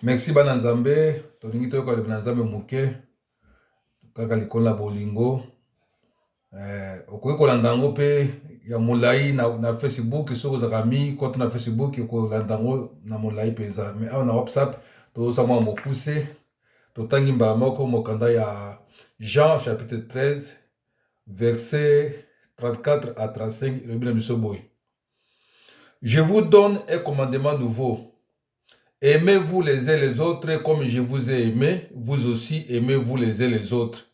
Merci bana nzambe, tolingi toyoka bana nzambe muke, kaka likola bolingo. Okoki kolanda yango pe ya molai na Facebook, soko zakami kote na Facebook kolanda yango na molai peza. Mais awa na WhatsApp toza mwa mokuse, totangi mbala moko mokanda ya Jean chapitre 13 verset 34 à 35 le biso boy. Je vous donne un commandement nouveau. Aimez-vous les uns les autres comme je vous ai aimé, vous aussi aimez-vous les uns les autres.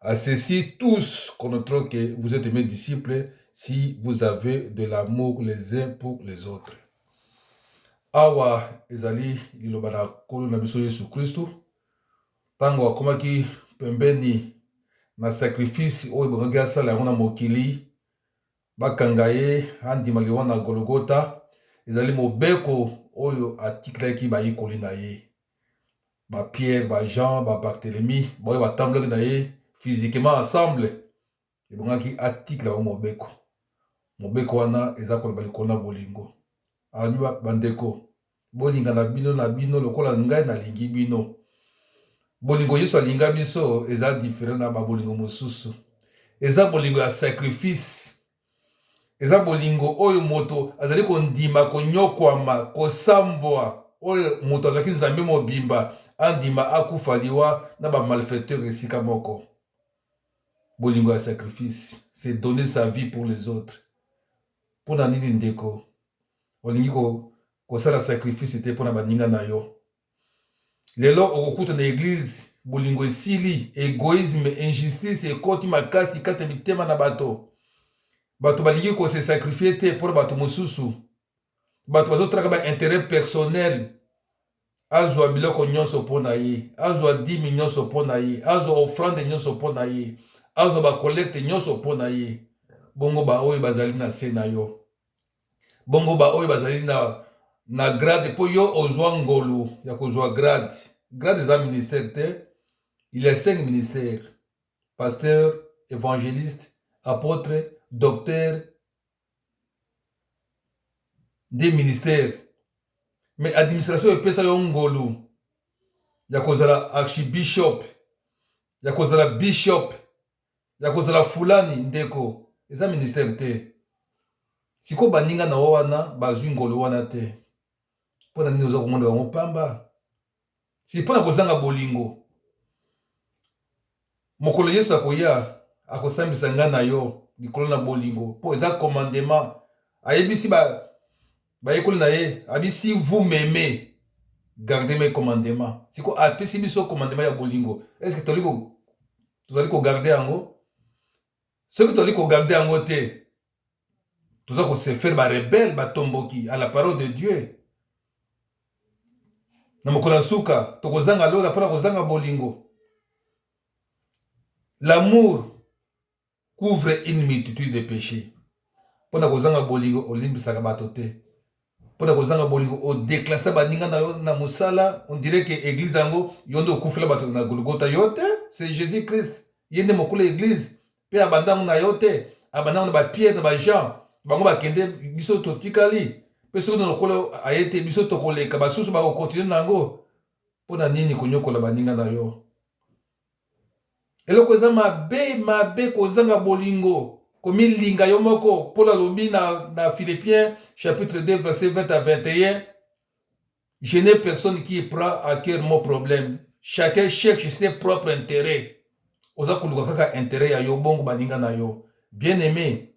À ceci, tous connaîtront que vous êtes mes disciples si vous avez de l'amour les uns pour les autres. Awa ezali liloba na kolo na biso Yesu Kristu. Tango akomaki pembeni na sacrifice oyo bokaki asala yango na mokili, bakanga ye andima liwa na Golgotha, ezali mobeko oyo atikelaki bayekoli na ye. Ba Pierre, ba Jean, ba Barthélemy, boyo batambolaki na ye physiquement ensemble. Ebongaki atikela o mobeko. Mobeko wana eza koloba likolo na bolingo. Ani bandeko, bolinga na bino lokola ngai nalingi bino. Bolingo Yesu alinga biso eza différent na ba bolingo mosusu. Eza bolingo ya sacrifice. Eza bolingo oyo moto azali kondima konyokwama kosambwa oyo moto azalaki nzambe mobimba andima akufa liwa na ba malfaiteur esika moko. Bolingo ya sacrifice, c'est donner sa vie pour les autres. Pour na nini ndeko olingi kosala sacrifice te pona baninga na yo. Lelo okokuta na église bolingo esili, égoïsme, injustice ekoti makasi kati mitema na bato. Bato balingi ko se sacrifier te pour bato mosusu. Bato bazotraka ba intérêt personnel. Azwa biloko nyonso pona ye, azwa 10 nyonso pona ye, azwa offrande nyonso pona ye, azwa ba collecte nyonso pona ye. Bongo ba oyo bazali na se na yo. Bongo ba oyo bazali na grade po yo ozwa ngolu ya kozwa grade. Grade eza ministère te. Il y a 5 ministères: pasteur, évangéliste, apôtre, docteur, des ministères. Mais administration epesa yo ngolu ya kozala archbishop, ya kozala bishop, ya kozala fulani ndeko. Eza ministère te. Siko baninga na wana bazwi ngolu wana te. Pona nini oza komonda bango pamba? Si pona kozanga bolingo. Mokolo Yesu akoya akosambisa nga na yo likolo na bolingo. Po eza commandement. Ayebisi bayekoli na ye, abisi vous m'aimez, gardez mes commandements. Siko apesi biso commandement ya bolingo. Est-ce que tozali ko garder yango? Ce que tozali ko garder yango te, tozali ko se faire ba rebelle, ba tomboki à la parole de Dieu. Na mokolo suka tokozanga lola pona kozanga bolingo. L'amour couvre une multitude de péchés. Pona kozanga bolingo olimbisaka bato te. Pona kozanga bolingo o déclasser baninga na yo na musala, on dirait que église yango yondo okufela bato na Golgotha yote, c'est Jésus Christ. Yende mokolo église pe abandango na yote, abandango na ba Pierre na ba Jean, bango bakende biso totikali. Pe soko na lokolo ayete biso tokoleka basusu ba continuer nango. Pona nini konyokola baninga na yo? Eloko eza mabe kozanga bolingo komi linga yo moko. Paul alobi na Philippiens chapitre 2 verset 20 à 21. Je n'ai personne qui prend à cœur mon problème. Chacun cherche ses propres intérêts. Oza koluka kaka intérêt ya yo bongo baninga na yo. Bien aimé,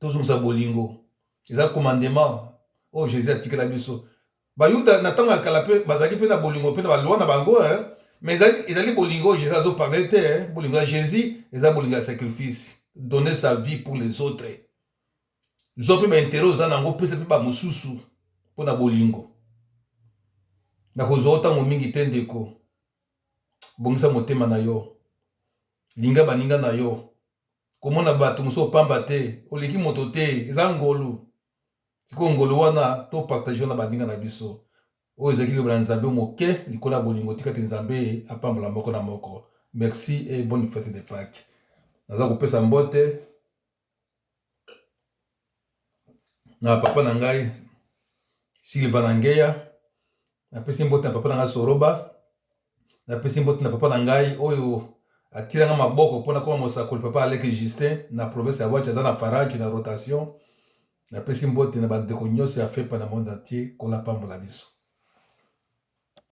tozongisa bolingo. Eza commandement. Oh Jésus atikela biso. Bayuda na tango ya kala pe bazaki pe na bolingo pe na balwa na bango hein. Mais ezali bolingo Jésus azo parler te hein. Bolingo ya Jésus eza bolingo ya sacrifice. Donner sa vie pour les autres. Zope ba intérêt oza nango pesa pe ba mosusu pona bolingo. Na kozota mo mingi te ndeko. Bongisa motema na yo. Linga baninga na yo. Komona bato moso pamba te, oleki moto te, eza ngolu. Siko ngolu wana to partager na baninga na biso. Oyo ezaki liloba na Nzambe moke likolo ya bolingo tika te Nzambe apambola moko na moko. Merci et bonne fête de Pâques. Naza kopesa mbote na papa na ngai Sylvain Nangeya, napesi mbote na papa na nga Soroba, napesi mbote na papa na ngai oyo atiranga maboko mpona koma mosakoli papa Aleki Justin na province ya Bwacha aza na Faraji na rotation. Napesi mbote na bandeko nyonso ya fepa na monde entier kola pambola biso.